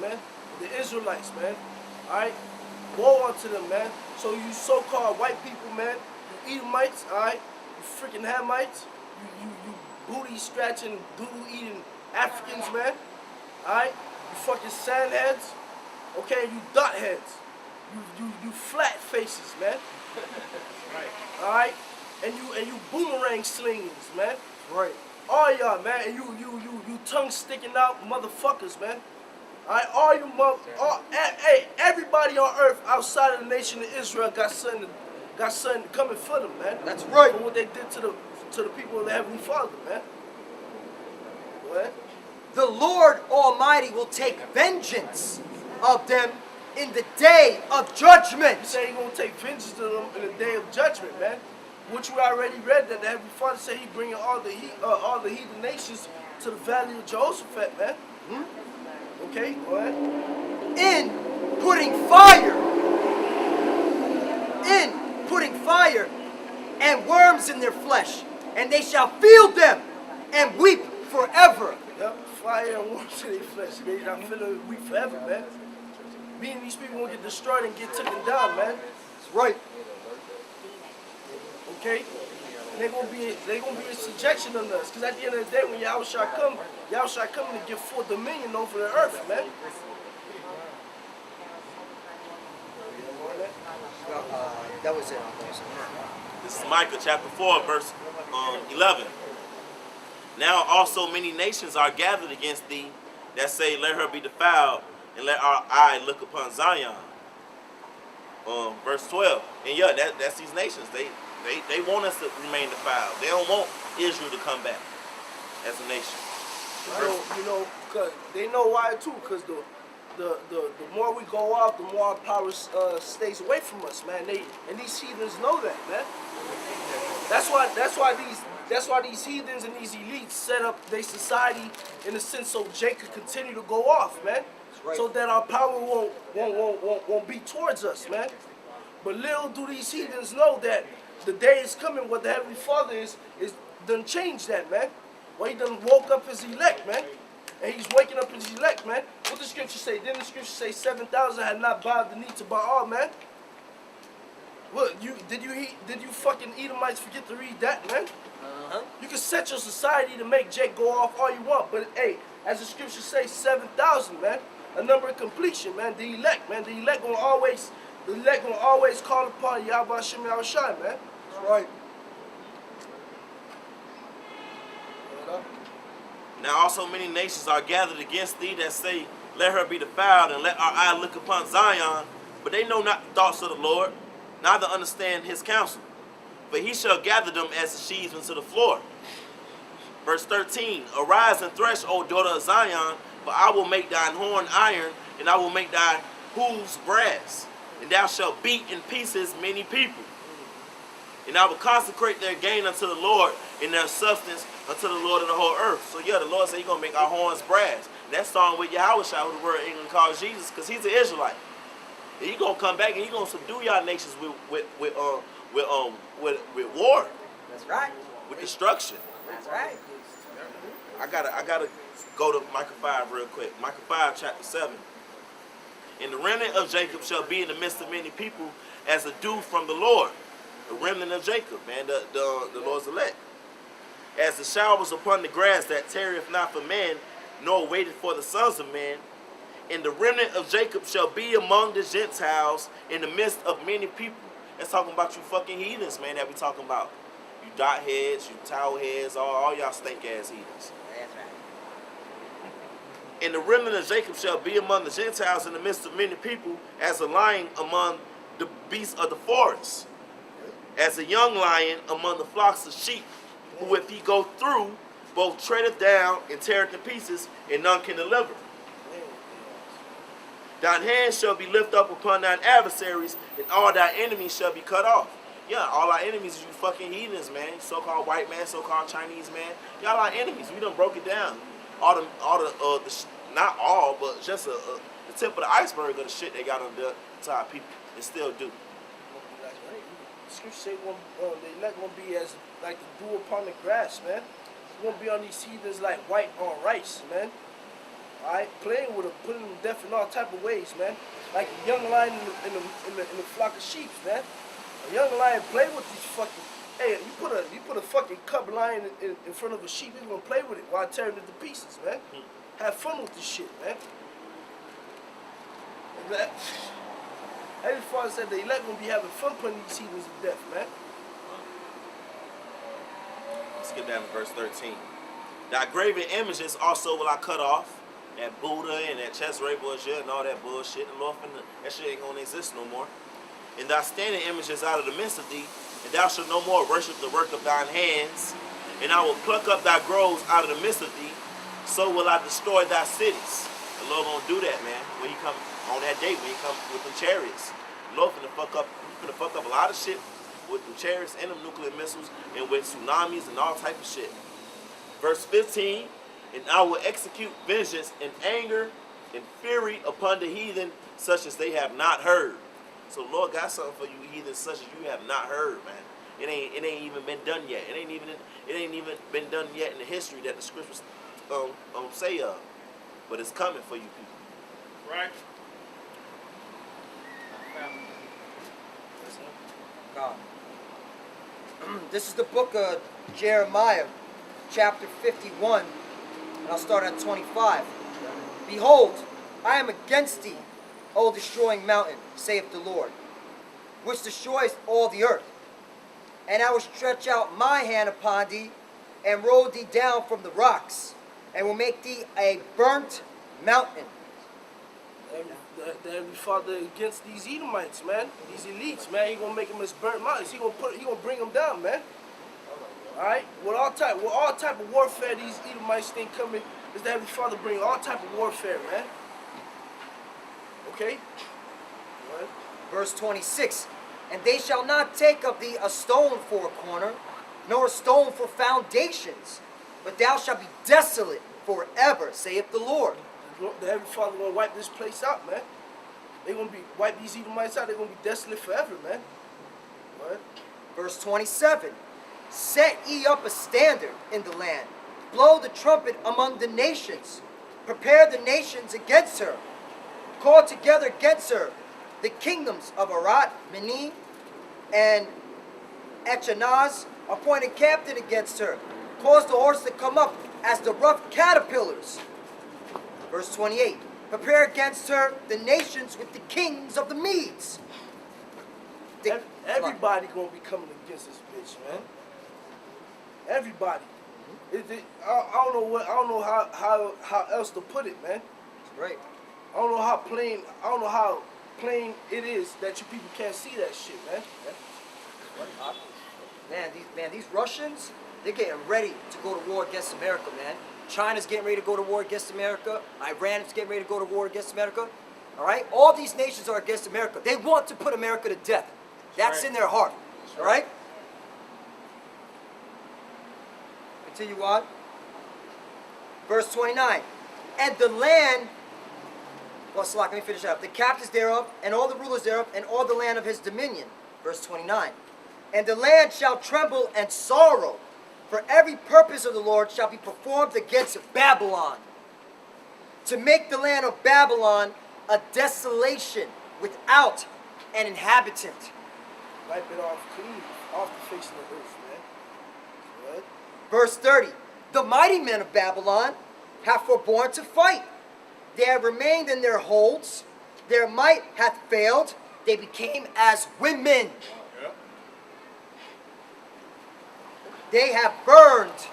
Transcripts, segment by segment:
man. The Israelites, man. Alright? Woe unto them, man. So you so-called white people, man, you Edomites, alright? You freaking Hamites, you booty scratching, doodle eating Africans, man. Alright? You fucking sandheads. Okay, you dot heads. You flat faces, man. Right. Alright? And you boomerang slingers, man. Right. All y'all, man, and you tongue sticking out motherfuckers, man. Alright, all you hey, everybody on earth outside of the nation of Israel got something coming for them, man. That's right. For what they did to the people of the Heavenly Father, man. What? The Lord Almighty will take vengeance of them in the day of judgment. You say He's gonna take vengeance of them in the day of judgment, man. Which we already read that the Heavenly Father said He bringing all the heathen nations to the valley of Jehoshaphat, man. Okay, go ahead. In putting fire and worms in their flesh, and they shall feel them and weep forever. Yep, fire and worms in their flesh. They shall feel them and weep forever, man. Me and these people gonna get destroyed and get taken down, man. That's right. Okay? And they're gonna be in subjection on us. Because at the end of the day, when Yahushua come to give full dominion over the earth, man. That was it. This is Micah chapter 4, verse 11. Now also many nations are gathered against thee that say, let her be defiled, and let our eye look upon Zion. Verse 12. And yeah, that's these nations. They want us to remain defiled. They don't want Israel to come back as a nation. You know, cause they know why too. Cause the more we go off, the more our power stays away from us, man. And these heathens know that, man. That's why these heathens and these elites set up their society in a sense so Jake could continue to go off, man. Right. So that our power won't be towards us, man. But little do these heathens know that the day is coming, what the Heavenly Father is done changed that, man. Well, He done woke up His elect, man. And He's waking up His elect, man. What the scripture say? Didn't the scripture say 7,000 had not bowed the knee to Baal, man? What, did you fucking Edomites forget to read that, man? You can set your society to make Jake go off all you want, but hey, as the scripture say, 7,000, man. A number of completion, man. The elect, man. The elect gonna always call upon Yahweh Hashem Yahushai, man. That's right. Now also many nations are gathered against thee that say, let her be defiled, and let our eye look upon Zion. But they know not the thoughts of the Lord, neither understand His counsel. For He shall gather them as the sheaves into the floor. Verse 13, arise and thresh, O daughter of Zion, for I will make thine horn iron, and I will make thy hooves brass. And thou shalt beat in pieces many people. And I will consecrate their gain unto the Lord, and their substance unto the Lord of the whole earth. So yeah, the Lord said He's going to make our horns brass. And that's starting with Yahushua, who the word England calls Jesus, because He's an Israelite. And He's going to come back and He's going to subdue y'all nations with war. That's right. With destruction. That's right. I gotta go to Micah 5 real quick. Micah 5, chapter 7. And the remnant of Jacob shall be in the midst of many people as a dew from the Lord. The remnant of Jacob, man, the Lord's elect. As the showers upon the grass that tarrieth not for man, nor waiteth for the sons of men. And the remnant of Jacob shall be among the Gentiles in the midst of many people. That's talking about you fucking heathens, man, that we talking about. You dot heads, you towel heads, all y'all stink ass heathens. That's right. And the remnant of Jacob shall be among the Gentiles in the midst of many people, as a lion among the beasts of the forest, as a young lion among the flocks of sheep, who if he go through, both treadeth down and teareth to pieces, and none can deliver. Thine hand shall be lifted up upon thine adversaries, and all thy enemies shall be cut off. Yeah, all our enemies is you fucking heathens, man. So-called white man, so-called Chinese man. Y'all our enemies. We done broke it down. Not all, but just the tip of the iceberg of the shit they got on to our people, and still do. The scripture say they're not gonna be as like the dew upon the grass, man. It's gonna be on these heathens like white on rice, man. All right, playing with them, putting them to death in all type of ways, man. Like a young lion in the flock of sheep, man. A young lion play with these fucking. Hey, you put a fucking cub lion in front of a sheep, he's gonna play with it while tearing it to pieces, man. Have fun with this shit, man. Heavenly Father said the elect gonna be having fun putting these heathens to death, man. Let's get down to verse 13. Thy graven images also will I cut off. That Buddha and that chest bullshit and all that bullshit. And Lord, that shit ain't gonna exist no more. And thy standing images out of the midst of thee, and thou shalt no more worship the work of thine hands. And I will pluck up thy groves out of the midst of thee, so will I destroy thy cities. The Lord gonna do that, man. When he come on that day, when he come with them chariots. The Lord finna fuck up a lot of shit with them chariots and them nuclear missiles and with tsunamis and all type of shit. Verse 15, and I will execute vengeance in anger and fury upon the heathen, such as they have not heard. So the Lord got something for you heathen, such as you have not heard, man. It ain't even been done yet. It ain't even been done yet in the history that the scriptures say of. But it's coming for you people. Right. God. This is the book of Jeremiah, chapter 51, and I'll start at 25. Behold, I am against thee, O destroying mountain, saith the Lord, which destroys all the earth. And I will stretch out my hand upon thee, and roll thee down from the rocks, and will make thee a burnt mountain. The Heavenly Father against these Edomites, man. These elites, man. He gonna make them as burnt mountains. He gonna bring them down, man. All right. With all type of warfare, these Edomites think coming is the Heavenly Father bring all type of warfare, man. Okay. Right. Verse 26. And they shall not take of thee a stone for a corner, nor a stone for foundations, but thou shalt be desolate forever, saith the Lord. The Heavenly Father gonna wipe this place out, man. They gonna wipe these Edomites out. They're gonna be desolate forever, man. What? Verse 27. Set ye up a standard in the land, blow the trumpet among the nations, prepare the nations against her, call together against her the kingdoms of Arat, Menim, and Echanaz, appoint a captain against her, cause the horse to come up as the rough caterpillars. Verse 28, prepare against her the nations with the kings of the Medes. Everybody gonna be coming against this bitch, man. Everybody. I don't know how else to put it, man. Right. I don't know how plain it is that you people can't see that shit, man. These Russians, they're getting ready to go to war against America, man. China's getting ready to go to war against America. Iran is getting ready to go to war against America. All right? All these nations are against America. They want to put America to death. That's in their heart. All right? Continue on. Verse 29. And the land, well, Salak, let me finish up. The captives thereof, and all the rulers thereof, and all the land of his dominion. Verse 29. And the land shall tremble and sorrow, for every purpose of the Lord shall be performed against Babylon, to make the land of Babylon a desolation without an inhabitant. Wipe it off clean, off the face of the earth, man. What? Verse 30. The mighty men of Babylon have forborne to fight. They have remained in their holds. Their might hath failed. They became as women. They have burned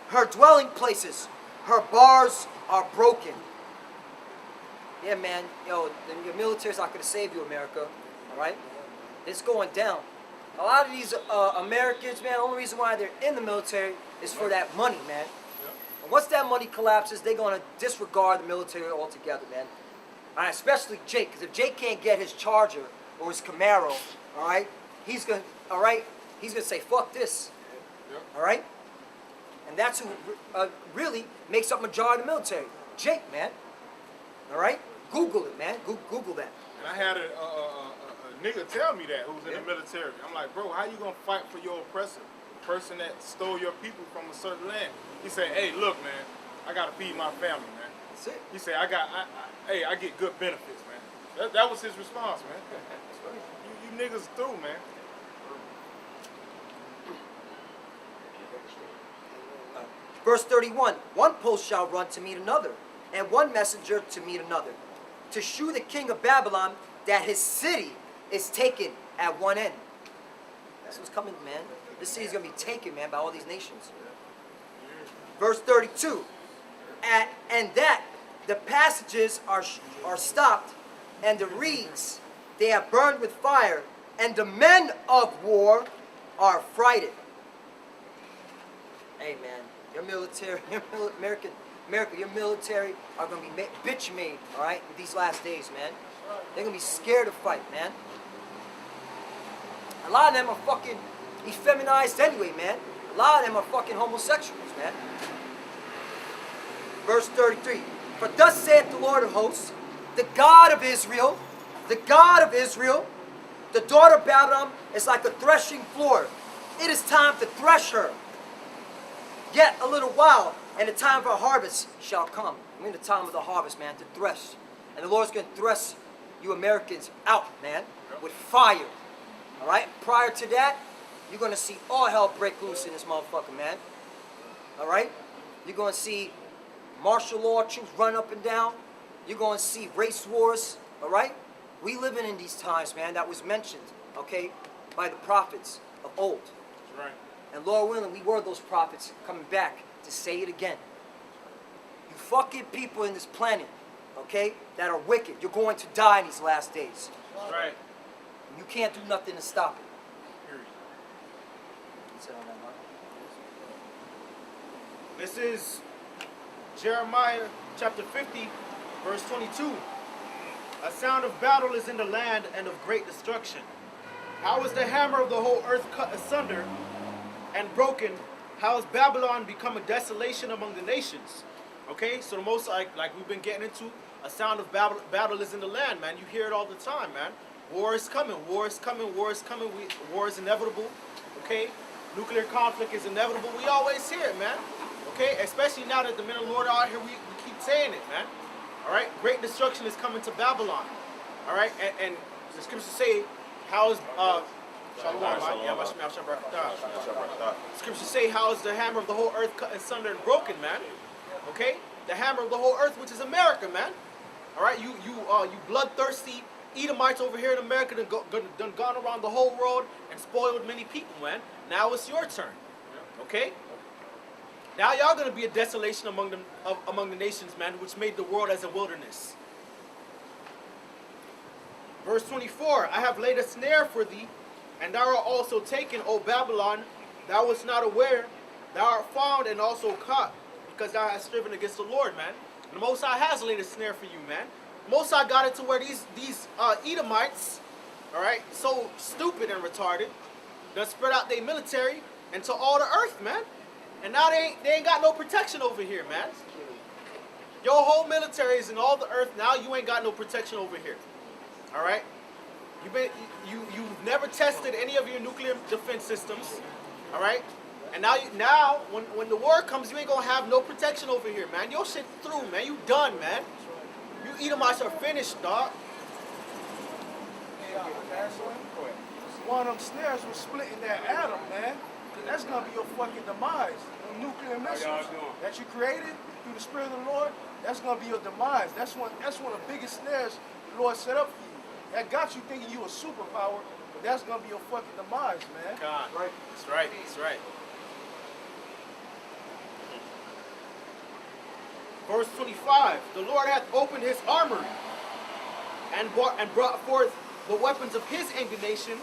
her dwelling places. Her bars are broken. Yeah, man. Yo, your military's not going to save you, America. All right? It's going down. A lot of these Americans, man, the only reason why they're in the military is for that money, man. And once that money collapses, they're going to disregard the military altogether, man. All right, especially Jake, because if Jake can't get his Charger or his Camaro, all right, he's going to say, fuck this. All right? And that's who really makes up majority of the military. Jake, man. All right? Google it, man. Google that. And I had a nigga tell me that who's in the military. I'm like, bro, how you gonna fight for your oppressor? The person that stole your people from a certain land. He said, hey, look, man, I gotta feed my family, man. That's it. He said, hey, I get good benefits, man. That was his response, man. You niggas through, man. Verse 31, one post shall run to meet another, and one messenger to meet another, to shew the king of Babylon that his city is taken at one end. That's what's coming, man. This city's going to be taken, man, by all these nations. Verse 32, and that the passages are stopped, and the reeds they have burned with fire, and the men of war are frighted. Hey, man. Your military, America, your military are going to be bitch made, all right, in these last days, man. They're going to be scared to fight, man. A lot of them are fucking effeminized anyway, man. A lot of them are fucking homosexuals, man. Verse 33. For thus saith the Lord of hosts, the God of Israel, the daughter of Babylon is like a threshing floor. It is time to thresh her. Yet a little while, and the time of our harvest shall come. We're in the time of the harvest, man, to thresh. And the Lord's going to thresh you Americans out, man, with fire. All right? Prior to that, you're going to see all hell break loose in this motherfucker, man. All right? You're going to see martial law troops run up and down. You're going to see race wars, all right? We living in these times, man, that was mentioned, okay, by the prophets of old. That's right. And Lord willing, we were those prophets coming back to say it again. You fucking people in this planet, okay, that are wicked, you're going to die in these last days. That's right. And you can't do nothing to stop it. Period. That's it on that, Mark. This is Jeremiah chapter 50, verse 22. A sound of battle is in the land and of great destruction. How is the hammer of the whole earth cut asunder and broken? How has Babylon become a desolation among the nations? Okay, so the most like we've been getting into, a sound of battle is in the land, man. You hear it all the time, man. War is coming, war is coming, war is coming. War is inevitable, okay? Nuclear conflict is inevitable. We always hear it, man. Okay, especially now that the men of the Lord are out here, we keep saying it, man. All right, great destruction is coming to Babylon. All right, and the scriptures say, how is scriptures say, how is the hammer of the whole earth cut asunder and broken, man? Okay, the hammer of the whole earth, which is America, man. All right, you bloodthirsty Edomites over here in America done gone around the whole world and spoiled many people, man. Now it's your turn. Okay. Now y'all gonna be a desolation among the nations, man, which made the world as a wilderness. Verse 24, I have laid a snare for thee, and thou art also taken, O Babylon. Thou wast not aware, thou art found and also caught, because thou hast striven against the Lord, man. And the Most High has laid a snare for you, man. The Most High got it to where these Edomites, all right, so stupid and retarded, done spread out their military into all the earth, man. And now they ain't got no protection over here, man. Your whole military is in all the earth. Now you ain't got no protection over here. All right? You've never tested any of your nuclear defense systems. All right? And now when the war comes, you ain't gonna have no protection over here, man. Your shit through, man. You done, man. You Edomites are finished, dog. One of them snares was splitting that atom, man. Cause that's gonna be your fucking demise. The nuclear missiles that you created through the Spirit of the Lord, that's gonna be your demise. That's one of the biggest snares the Lord set up for you. That got you thinking you a superpower, but that's gonna be your fucking demise, man. God. Right. That's right. That's right. Verse 25, the Lord hath opened his armory and brought forth the weapons of his indignation,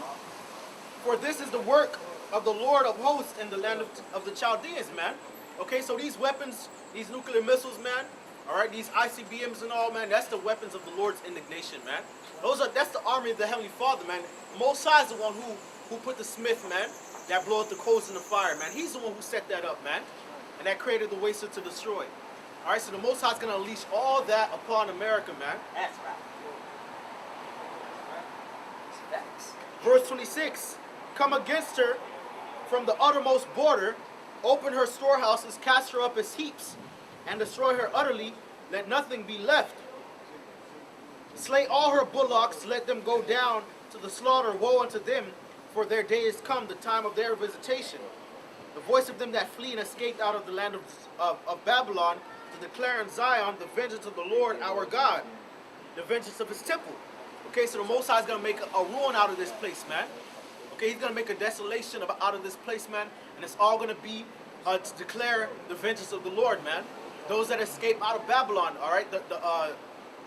for this is the work of the Lord of hosts in the land of the Chaldeans, man. Okay, so these weapons, these nuclear missiles, man, all right, these ICBMs and all, man, that's the weapons of the Lord's indignation, man. That's the army of the Heavenly Father, man. Most High is the one who put the smith, man, that blew out the coals in the fire, man. He's the one who set that up, man, and that created the waster to destroy. All right, so the Most High is going to unleash all that upon America, man. That's right. Facts. Verse 26, come against her from the uttermost border, open her storehouses, cast her up as heaps, and destroy her utterly, let nothing be left. Slay all her bullocks, let them go down to the slaughter. Woe unto them, for their day is come, the time of their visitation. The voice of them that flee and escaped out of the land of Babylon, to declare in Zion the vengeance of the Lord our God, the vengeance of his temple. Okay, so the Most High is going to make a ruin out of this place, man. Okay, he's going to make a desolation out of this place, man, and it's all going to be to declare the vengeance of the Lord, man. Those that escape out of Babylon, all right,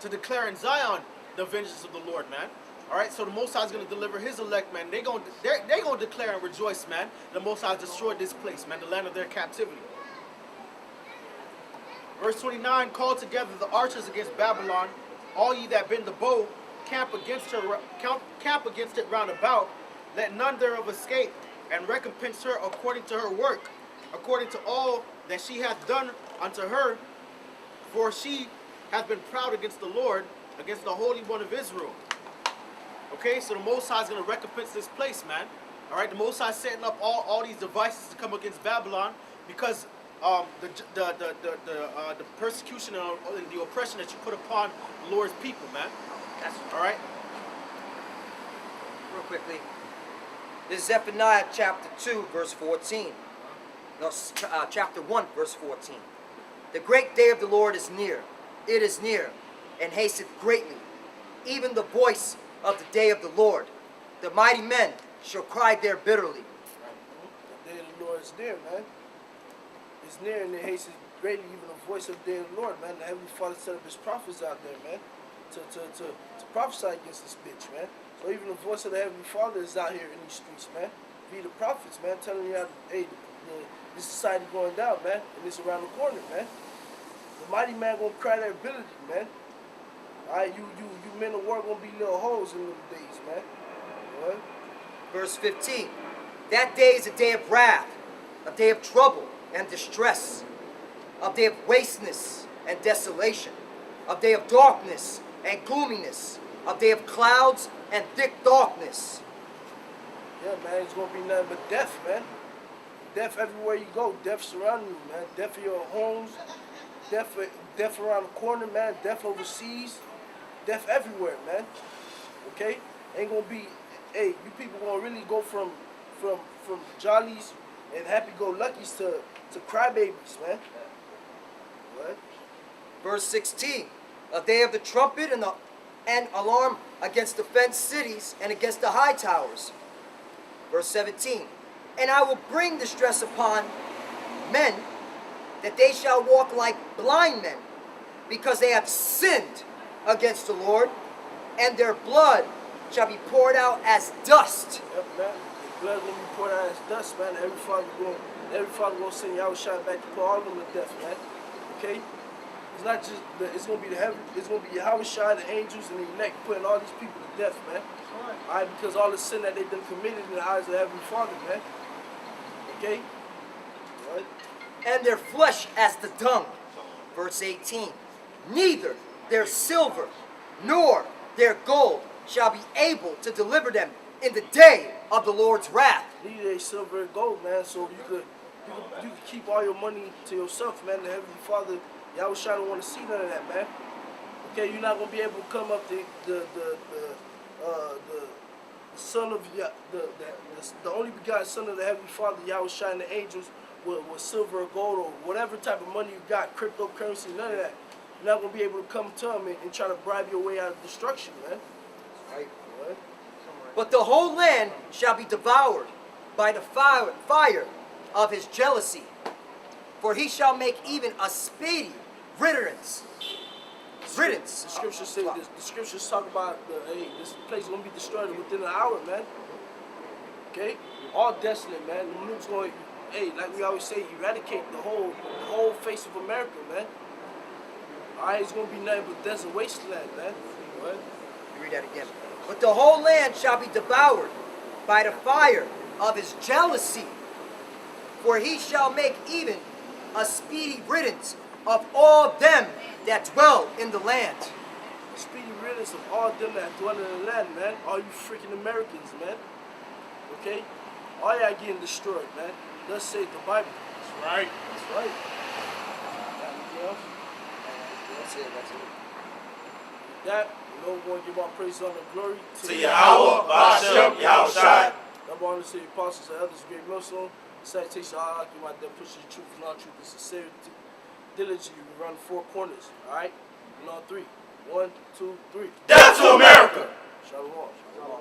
to declare in Zion the vengeance of the Lord, man. All right, so the Most High is going to deliver his elect, man. They're going to declare and rejoice, man. The Most High destroyed this place, man, the land of their captivity. Verse 29, call together the archers against Babylon, all ye that bend the bow, camp against it round about. Let none thereof escape, and recompense her according to her work, according to all that she hath done unto her. For she hath been proud against the Lord, against the Holy One of Israel. Okay, so the Most High is going to recompense this place, man. All right, the Most High is setting up all these devices to come against Babylon because the persecution and the oppression that you put upon the Lord's people, man. That's All right. real quickly. This is Zephaniah chapter 2, verse 14. No, chapter 1, verse 14. The great day of the Lord is near. It is near, and hasteth greatly. Even the voice of the day of the Lord. The mighty men shall cry there bitterly. The day of the Lord is near, man. It's near and it hastens greatly, even the voice of the day of the Lord, man. The Heavenly Father set up his prophets out there, man, to prophesy against this bitch, man. So even the voice of the Heavenly Father is out here in these streets, man. Be the prophets, man, telling you how, hey, this society going down, man, and it's around the corner, man. The mighty man gonna cry their ability, man. Alright, you men of war gonna be little hoes in them days, man. What? Verse 15. That day is a day of wrath, a day of trouble and distress, a day of wasteness and desolation, a day of darkness and gloominess, a day of clouds and thick darkness. Yeah, man, it's gonna be nothing but death, man. Death everywhere you go. Death surrounding you, man. Death in your homes. Death around the corner, man. Death overseas. Death everywhere, man. Okay? Ain't gonna be, hey, you people gonna really go from jollies and happy-go-luckies to crybabies, man. What? Verse 16. A day of the trumpet and alarm against the fenced cities and against the high towers. Verse 17. And I will bring distress upon men, that they shall walk like blind men, because they have sinned against the Lord, and their blood shall be poured out as dust. Yep, man. The blood gonna be poured out as dust, man. Every father gonna send y'all shot back to put all of them to death, man. Okay? It's not just it's gonna be the heaven. It's gonna be Yahweh Shai, the angels, and the elect putting all these people to death, man. All right, because all the sin that they've done committed in the eyes of the Heavenly Father, man. Okay? What? And their flesh as the dung. Verse 18. Neither their silver nor their gold shall be able to deliver them in the day of the Lord's wrath. Neither their silver and gold, man. So you could keep all your money to yourself, man. The Heavenly Father, Yahweh Shai don't want to see none of that, man. Okay, you're not gonna be able to come up the son of the only begotten son of the Heavenly Father, Yahweh Shai, and the angels with silver or gold or whatever type of money you got, cryptocurrency, none of that. You're not gonna be able to come to him and try to bribe your way out of destruction, man. Right. What? But the whole land shall be devoured by the fire of his jealousy, for he shall make even a speedy riddance. The scriptures say this. The scriptures talk about this place is gonna be destroyed within an hour, man. Okay, all desolate, man. The nukes going, like we always say, eradicate the whole face of America, man. All right, it's gonna be nothing but desert wasteland, man. What? Read that again. But the whole land shall be devoured by the fire of his jealousy, for he shall make even a speedy riddance of all them that dwell in the land. Speedy riddance of all them that dwell in the land, man. All you freaking Americans, man. Okay? All y'all getting destroyed, man. Thus saith the Bible. That's right. That's right. else? That's it. That's it. That, you know, we're going to give our praise, honor, and glory To Yahweh, Ba'ashem, Yahushai. Number one, the apostles and elders, great millstone. Citation, I you might then push the truth, non truth, and sincerity. Diligently, we run four corners. All right? And on three. 1, 2, 3. Death to America! Shalom. Shalom.